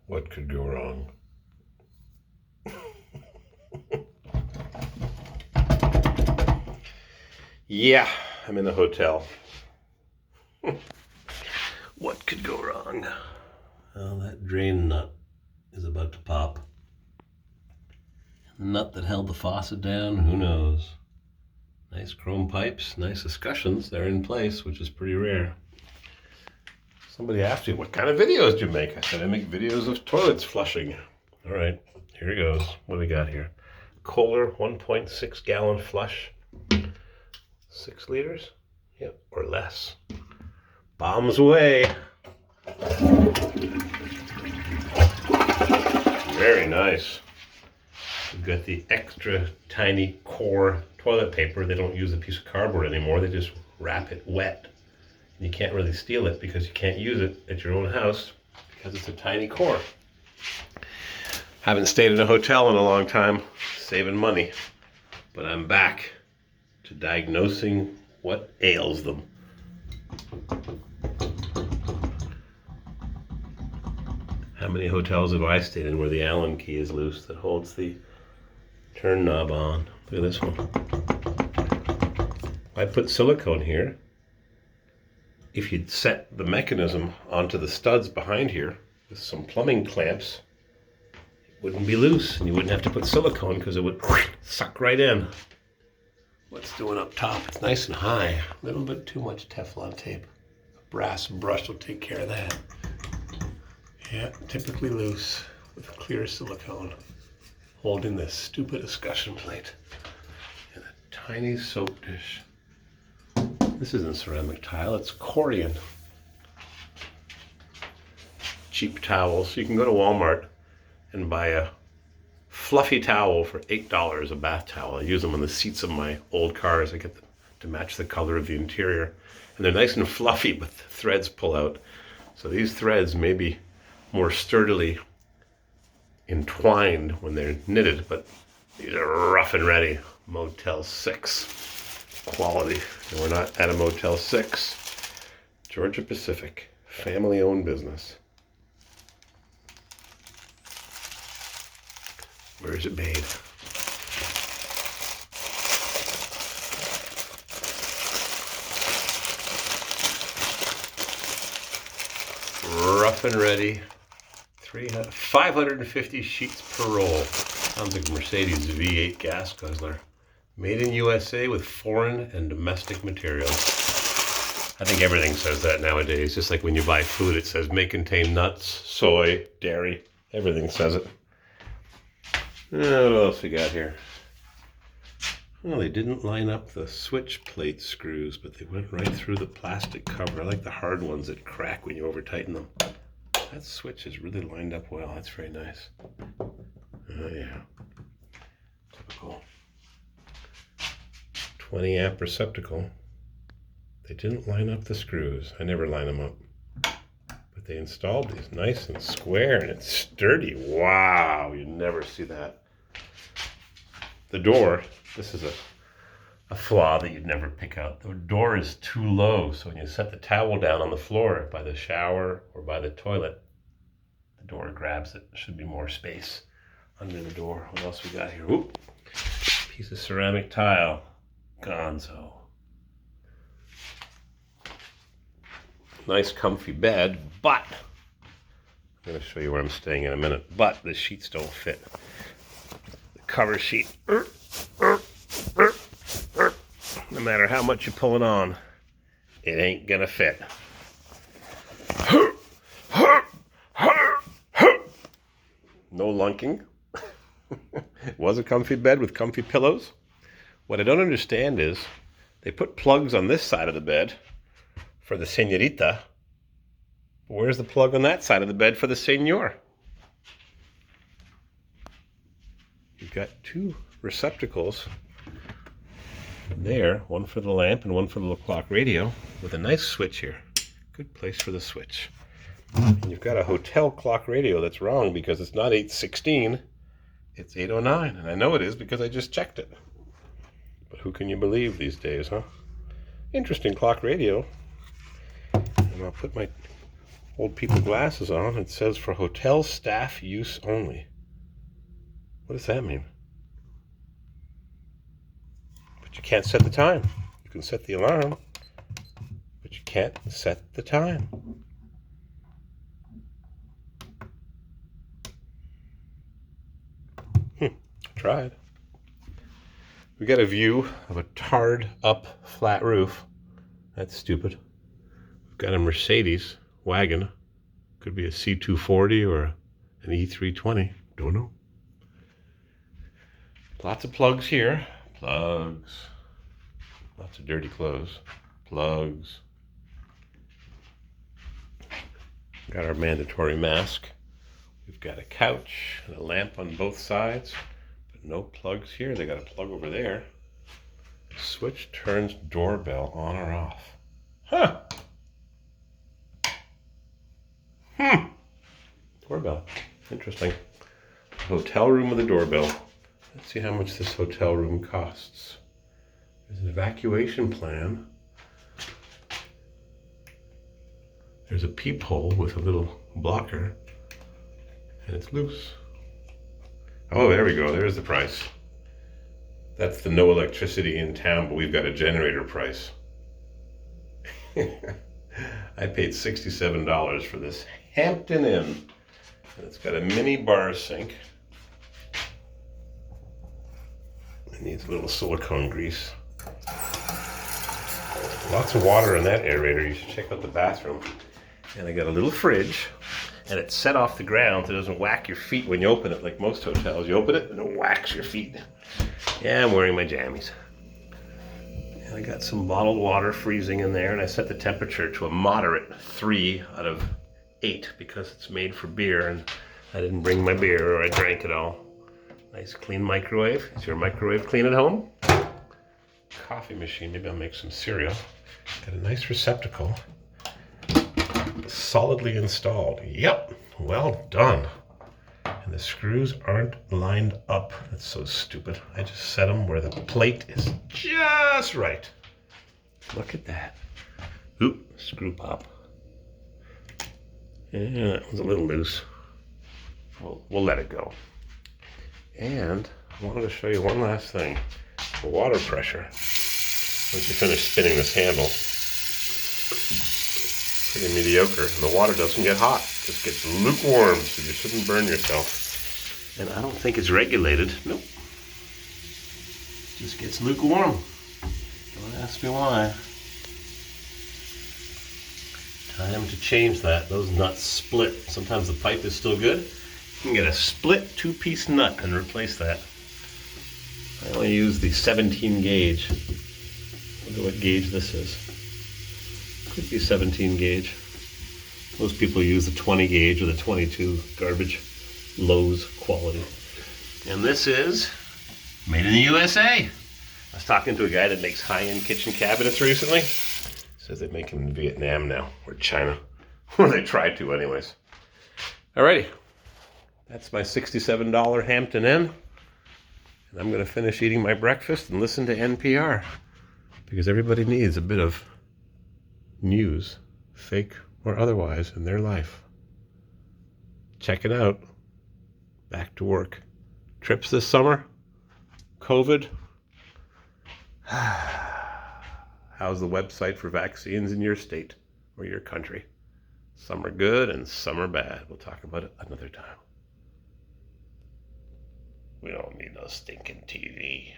What could go wrong? Yeah, I'm in a hotel. What could go wrong? Well, that drain nut is about to pop. The nut that held the faucet down, who knows? Nice chrome pipes, nice escutcheons, they're in place, which is pretty rare. Somebody asked me, what kind of videos do you make? I said, I make videos of toilets flushing. All right, here it goes. What do we got here? Kohler 1.6 gallon flush. 6 liters? Yep, or less. Bombs away. Very nice. We've got the extra tiny core toilet paper. They don't use a piece of cardboard anymore. They just wrap it wet. You can't really steal it because you can't use it at your own house because it's a tiny core. Haven't stayed in a hotel in a long time, saving money. But I'm back to diagnosing what ails them. How many hotels have I stayed in where the Allen key is loose that holds the turn knob on? Look at this one. I put silicone here. If you'd set the mechanism onto the studs behind here with some plumbing clamps, it wouldn't be loose and you wouldn't have to put silicone because it would suck right in. What's doing up top? It's nice and high. A little bit too much Teflon tape. A brass brush will take care of that. Yeah, typically loose with clear silicone. Holding this stupid escutcheon plate in a tiny soap dish. This isn't ceramic tile, it's Corian. Cheap towels. You can go to Walmart and buy a fluffy towel for $8, a bath towel. I use them on the seats of my old cars. I get them to match the color of the interior. And they're nice and fluffy, but the threads pull out. So these threads may be more sturdily entwined when they're knitted, but these are rough and ready. Motel 6 quality. And we're not at a Motel 6. Georgia Pacific, family-owned business. Where is it made? Rough and ready. 550 sheets per roll. Sounds like a Mercedes V8 gas guzzler. Made in USA with foreign and domestic materials. I think everything says that nowadays. Just like when you buy food, it says may contain nuts, soy, dairy. Everything says it. What else we got here? Well, they didn't line up the switch plate screws, but they went right through the plastic cover. I like the hard ones that crack when you over tighten them. That switch is really lined up well. That's very nice. Oh yeah. Typical. 20 amp receptacle. They didn't line up the screws. I never line them up. But they installed these nice and square and it's sturdy. Wow, you never see that. The door, this is a flaw that you'd never pick out. The door is too low, so when you set the towel down on the floor by the shower or by the toilet, the door grabs it. There should be more space under the door. What else we got here? Oop, piece of ceramic tile. Gonzo. Nice comfy bed, but I'm going to show you where I'm staying in a minute, but the sheets don't fit. The cover sheet, no matter how much you pull it on, it ain't gonna fit. No lunking. It was a comfy bed with comfy pillows. What I don't understand is they put plugs on this side of the bed for the señorita. Where's the plug on that side of the bed for the señor? You've got two receptacles there, one for the lamp and one for the little clock radio with a nice switch here. Good place for the switch. And you've got a hotel clock radio that's wrong because it's not 8:16, it's 8:09. And I know it is because I just checked it. But who can you believe these days, huh? Interesting clock radio. And I'll put my old people glasses on. It says for hotel staff use only. What does that mean? But you can't set the time. You can set the alarm, but you can't set the time. Tried. We got a view of a tarred up flat roof. That's stupid. We've got a Mercedes wagon. Could be a C240 or an E320. Don't know. Lots of plugs here. Plugs. Lots of dirty clothes. Plugs. Got our mandatory mask. We've got a couch and a lamp on both sides. No plugs here. They got a plug over there. Switch turns doorbell on or off. Huh. Doorbell. Interesting. Hotel room with a doorbell. Let's see how much this hotel room costs. There's an evacuation plan. There's a peephole with a little blocker. And it's loose. Oh, there we go. There's the price. That's the no electricity in town, but we've got a generator price. I paid $67 for this Hampton Inn. And it's got a mini bar sink. It needs a little silicone grease. Lots of water in that aerator. You should check out the bathroom. And I got a little fridge. And it's set off the ground so it doesn't whack your feet when you open it, like most hotels. You open it and it whacks your feet. Yeah, I'm wearing my jammies. And I got some bottled water freezing in there, and I set the temperature to a moderate 3 out of 8 because it's made for beer, and I didn't bring my beer or I drank it all. Nice clean microwave. Is your microwave clean at home? Coffee machine, maybe I'll make some cereal. Got a nice receptacle. Solidly installed. Yep, well done. And the screws aren't lined up. That's so stupid. I just set them where the plate is just right. Look at that. Oop, screw pop. Yeah, that one's a little loose. We'll let it go. And I wanted to show you one last thing. The water pressure. Once you finish spinning this handle, pretty mediocre, and the water doesn't get hot. It just gets lukewarm, so you shouldn't burn yourself. And I don't think it's regulated. Nope. It just gets lukewarm. Don't ask me why. Time to change that. Those nuts split. Sometimes the pipe is still good. You can get a split 2-piece nut and replace that. I only use the 17 gauge. Wonder what gauge this is. Could be 17 gauge. Most people use the 20 gauge or the 22 garbage Lowe's quality. And this is made in the USA. I was talking to a guy that makes high-end kitchen cabinets recently. Says they make them in Vietnam now, or China. Or they try to anyways. Alrighty. That's my $67 Hampton Inn. And I'm going to finish eating my breakfast and listen to NPR. Because everybody needs a bit of news, fake or otherwise, in their life. Check it out. Back to work. Trips this summer? COVID? How's the website for vaccines in your state or your country? Some are good and some are bad. We'll talk about it another time. We don't need no stinking TV.